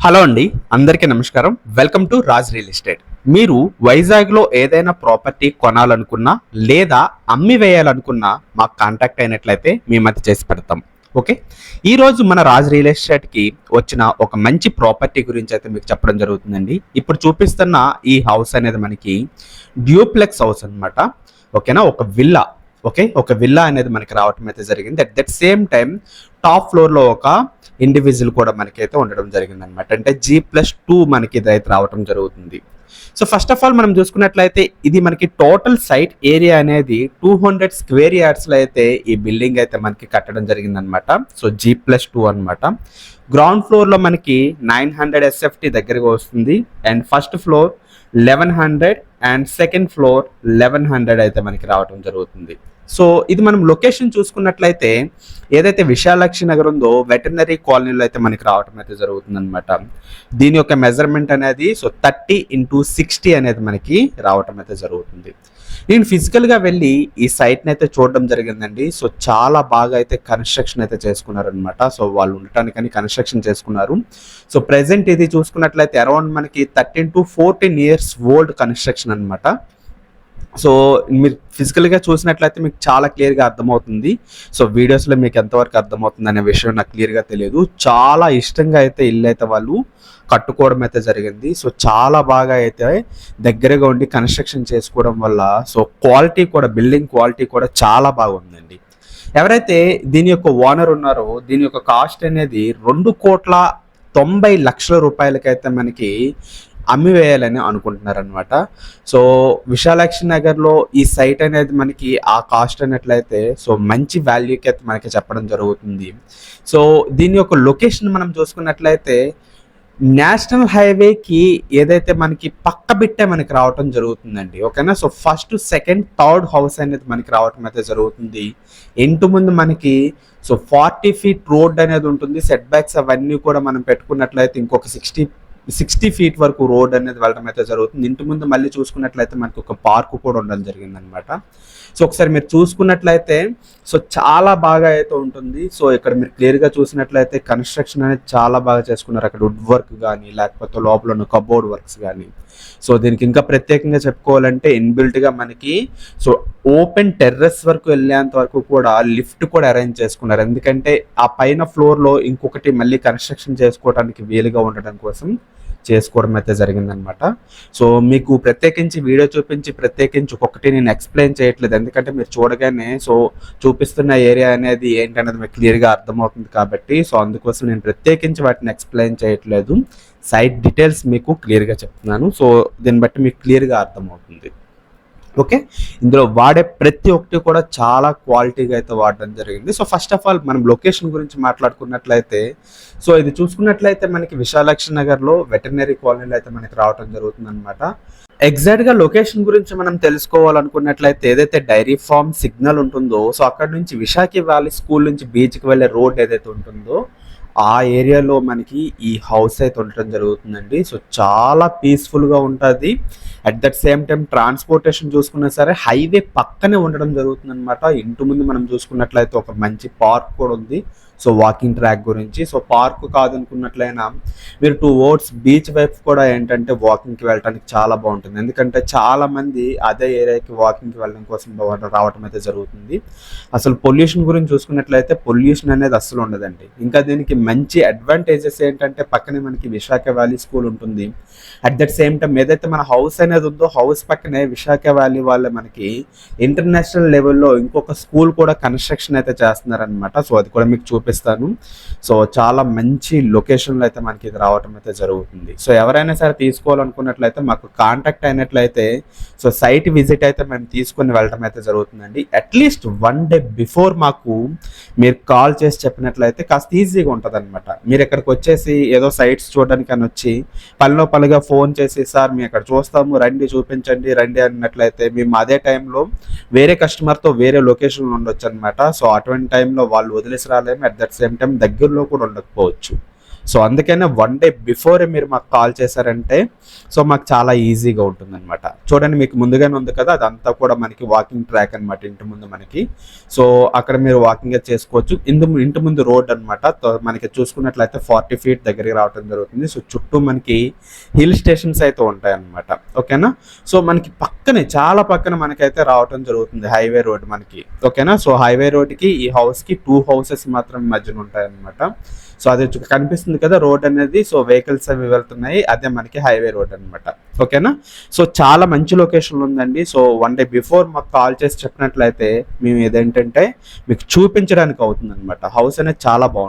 Hello అండి, అందరికీ నమస్కారం. Welcome to Raj real estate. మీరు వైజాగ్లో ఏదైనా ప్రాపర్టీ కొనాలనుకున్నా లేదా అమ్మి వేయాలనుకున్నా మాకు కాంటాక్ట్ అయినట్లయితే మేము చేసి పెడతాం. ఓకే, ఈరోజు మన రాజ్ రియల్ ఎస్టేట్కి వచ్చిన ఒక మంచి ప్రాపర్టీ గురించి అయితే మీకు చెప్పడం జరుగుతుందండి. ఇప్పుడు చూపిస్తున్న ఈ హౌస్ అనేది మనకి డ్యూప్లెక్స్ హౌస్ అనమాట. ఓకేనా, ఒక విల్లా అనేది మనకి రావటం అయితే జరిగింది. At that same time top ఫ్లోర్లో ఒక ఇండివిజువల్ కూడా మనకైతే ఉండడం జరిగింది అనమాట. అంటే G+2 మనకి ఇదైతే రావటం జరుగుతుంది. సో ఫస్ట్ ఆఫ్ ఆల్ మనం చూసుకున్నట్లయితే ఇది మనకి టోటల్ సైట్ ఏరియా అనేది 200 స్క్వేర్ యార్డ్స్లో అయితే ఈ బిల్డింగ్ అయితే మనకి కట్టడం జరిగింది అనమాట. సో G+2 అనమాట. గ్రౌండ్ ఫ్లోర్లో మనకి 900 SFT దగ్గరగా వస్తుంది. And first floor 1100 and second floor 1100 అయితే మనకి రావడం జరుగుతుంది. సో ఇది మనం లొకేషన్ చూసుకున్నట్లయితే ఏదైతే విశాలాక్షి నగర్ ఉందో వెటర్నరీ కాలనీలో అయితే మనకి రావడం అయితే జరుగుతుంది అనమాట. దీని యొక్క మెజర్మెంట్ అనేది 30x60 అనేది మనకి రావటం అయితే జరుగుతుంది. నేను ఫిజికల్గా వెళ్ళి ఈ సైట్ని అయితే చూడడం జరిగిందండి. సో చాలా బాగా అయితే కన్స్ట్రక్షన్ అయితే చేసుకున్నారనమాట. సో వాళ్ళు ఉండటానికని కన్స్ట్రక్షన్ చేసుకున్నారు. సో ప్రెసెంట్ ఇది చూసుకున్నట్లయితే అరౌండ్ మనకి 13 to 14 years ఓల్డ్ కన్స్ట్రక్షన్ అనమాట. సో మీరు ఫిజికల్గా చూసినట్లయితే మీకు చాలా క్లియర్గా అర్థమవుతుంది. సో వీడియోస్లో మీకు ఎంతవరకు అర్థమవుతుంది అనే విషయం నాకు క్లియర్గా తెలియదు. చాలా ఇష్టంగా అయితే ఇల్లు అయితే వాళ్ళు కట్టుకోవడం అయితే జరిగింది. సో చాలా బాగా అయితే దగ్గరగా ఉండి కన్స్ట్రక్షన్ చేసుకోవడం వల్ల సో క్వాలిటీ కూడా, బిల్డింగ్ క్వాలిటీ కూడా చాలా బాగుందండి. ఎవరైతే దీని యొక్క ఓనర్ ఉన్నారో దీని యొక్క కాస్ట్ అనేది 2,90,00,000 రూపాయలకైతే మనకి అమ్మి వేయాలని అనుకుంటున్నారనమాట. సో విశాలాక్షి నగర్లో ఈ సైట్ అనేది మనకి ఆ కాస్ట్ అన్నట్లయితే సో మంచి వాల్యూకి అయితే మనకి చెప్పడం జరుగుతుంది. సో దీని యొక్క లొకేషన్ మనం చూసుకున్నట్లయితే నేషనల్ హైవేకి ఏదైతే మనకి పక్క బిట్టే మనకి రావటం జరుగుతుందండి. ఓకేనా, so first, second, third house అనేది మనకి రావటం అయితే జరుగుతుంది. ఇంటి ముందు మనకి సో 40 feet రోడ్ అనేది ఉంటుంది. సెట్ బ్యాక్స్ అవన్నీ కూడా మనం పెట్టుకున్నట్లయితే ఇంకొక 60 feet వరకు రోడ్ అనేది వెళ్ళడం అయితే జరుగుతుంది. ఇంటి ముందు మళ్ళీ చూసుకున్నట్లయితే మనకి ఒక పార్క్ కూడా ఉండడం జరిగింది అనమాట. సో ఒకసారి మీరు చూసుకున్నట్లయితే సో చాలా బాగా అయితే ఉంటుంది. సో ఇక్కడ మీరు క్లియర్గా చూసినట్లయితే కన్స్ట్రక్షన్ అనేది చాలా బాగా చేసుకున్నారు. అక్కడ వుడ్ వర్క్ కానీ లేకపోతే లోపల ఉన్న కబోర్డ్ వర్క్స్ కానీ. సో దీనికి ఇంకా ప్రత్యేకంగా చెప్పుకోవాలంటే ఇన్బిల్ట్గా మనకి సో ఓపెన్ టెర్రస్ వరకు వెళ్ళేంత వరకు కూడా లిఫ్ట్ కూడా అరేంజ్ చేసుకున్నారు. ఎందుకంటే ఆ పైన ఫ్లోర్లో ఇంకొకటి మళ్ళీ కన్స్ట్రక్షన్ చేసుకోవడానికి వీలుగా ఉండడం కోసం చేసుకోవడం అయితే జరిగిందనమాట. సో మీకు ప్రత్యేకించి వీడియో చూపించి ప్రత్యేకించి ఒక్కొక్కటి నేను ఎక్స్ప్లెయిన్ చేయట్లేదు. ఎందుకంటే మీరు చూడగానే సో చూపిస్తున్న ఏరియా అనేది ఏంటనేది మీకు క్లియర్గా అర్థమవుతుంది కాబట్టి సో అందుకోసం నేను ప్రత్యేకించి వాటిని ఎక్స్ప్లెయిన్ చేయట్లేదు. సైట్ డీటెయిల్స్ మీకు క్లియర్గా చెప్తున్నాను. సో దీన్ని బట్టి మీకు క్లియర్గా అర్థమవుతుంది. ఓకే, ఇందులో వాడే ప్రతి ఒక్కటి కూడా చాలా క్వాలిటీగా అయితే వాడడం జరిగింది. సో ఫస్ట్ ఆఫ్ ఆల్ మనం లొకేషన్ గురించి మాట్లాడుకున్నట్లయితే సో ఇది చూసుకున్నట్లయితే మనకి విశాలాక్షి నగర్లో వెటర్నరీ కాలనీలో అయితే మనకి రావడం జరుగుతుంది అనమాట. ఎగ్జాక్ట్గా లొకేషన్ గురించి మనం తెలుసుకోవాలనుకున్నట్లయితే ఏదైతే డైరీ ఫార్మ్ సిగ్నల్ ఉంటుందో సో అక్కడ నుంచి విశాఖి వ్యాలీ స్కూల్ నుంచి బీచ్కి వెళ్ళే రోడ్ ఏదైతే ఉంటుందో ఆ ఏరియాలో మనకి ఈ హౌస్ అయితే ఉండటం జరుగుతుందండి. సో చాలా పీస్ఫుల్గా ఉంటుంది. At that same time transportation చూసుకున్నా సరే హైవే పక్కనే ఉండడం జరుగుతుంది అనమాట. ఇంటి ముందు మనం చూసుకున్నట్లయితే ఒక మంచి పార్క్ కూడా ఉంది. సో వాకింగ్ ట్రాక్ గురించి సో పార్క్ కాదనుకున్నట్లయినా మీరు టువర్డ్స్ బీచ్ వైపు కూడా ఏంటంటే వాకింగ్కి వెళ్ళడానికి చాలా బాగుంటుంది. ఎందుకంటే చాలామంది అదే ఏరియాకి వాకింగ్కి వెళ్ళడం కోసం రావడం అయితే జరుగుతుంది. అసలు పొల్యూషన్ గురించి చూసుకున్నట్లయితే పొల్యూషన్ అనేది అస్సలు ఉండదండి. ఇంకా దీనికి మంచి అడ్వాంటేజెస్ ఏంటంటే పక్కనే మనకి విశాఖ వ్యాలీ స్కూల్ ఉంటుంది. అట్ దట్ సేమ్ టైం ఏదైతే మన హౌస్ అనేది ఉందో హౌస్ పక్కనే విశాఖ వ్యాలీ వాళ్ళు మనకి ఇంటర్నేషనల్ లెవెల్లో ఇంకొక స్కూల్ కూడా కన్స్ట్రక్షన్ అయితే చేస్తున్నారనమాట. సో అది కూడా మీకు చూపిస్తాను. సో చాలా మంచి లొకేషన్లో అయితే మనకి ఇది రావటం అయితే జరుగుతుంది. సో ఎవరైనా సరే తీసుకోవాలనుకున్నట్లయితే మాకు కాంటాక్ట్ అయినట్లయితే సో సైట్ విజిట్ అయితే మేము తీసుకొని వెళ్ళడం అయితే జరుగుతుందండి. అట్లీస్ట్ 1 day బిఫోర్ మాకు మీరు కాల్ చేసి చెప్పినట్లయితే కాస్త ఈజీగా ఉంటుంది అనమాట. మీరు ఇక్కడికి వచ్చేసి ఏదో సైట్స్ చూడడానికి అని వచ్చి పనిగా ఫోన్ చేసి సార్ మేము అక్కడ చూస్తాము రండి చూపించండి రండి అన్నట్లయితే మేము అదే టైంలో వేరే కస్టమర్తో వేరే లొకేషన్లో ఉండొచ్చు అనమాట. సో అటువంటి టైంలో వాళ్ళు వదిలేసి రాలేము. అట్ దట్ సేమ్ టైం దగ్గరలో కూడా ఉండకపోవచ్చు. సో అందుకనే 1 డే బిఫోరే మీరు మాకు కాల్ చేశారంటే సో మాకు చాలా ఈజీగా ఉంటుందన్నమాట. చూడండి మీకు ముందుగానే ఉంది కదా, అదంతా కూడా మనకి వాకింగ్ ట్రాక్ అనమాట ఇంటి ముందు మనకి. సో అక్కడ మీరు వాకింగ్ చేసుకోవచ్చు. ఇంటి ముందు రోడ్ అనమాట. మనకి చూసుకున్నట్లయితే 40 ఫీట్ దగ్గరికి రావడం జరుగుతుంది. సో చుట్టూ మనకి హిల్ స్టేషన్స్ అయితే ఉంటాయన్నమాట. ఓకేనా. సో మనకి పక్కనే చాలా పక్కన మనకైతే రావటం జరుగుతుంది హైవే రోడ్ మనకి. ఓకేనా. సో హైవే రోడ్కి ఈ హౌస్కి 2 హౌసెస్ మాత్రం మధ్యన ఉంటాయన్నమాట. సో అది కనిపిస్తుంది కదా రోడ్ అనేది. సో వెహికల్స్ అవి వెళ్తున్నాయి, అదే మనకి హైవే రోడ్ అనమాట. ఓకేనా. సో చాలా మంచి లొకేషన్ ఉందండి. సో 1 డే బిఫోర్ మాకు కాల్ చేసి చెప్పినట్లయితే మేము ఏదేంటంటే మీకు చూపించడానికి అవుతుంది అనమాట. హౌస్ అనేది చాలా బాగుంది.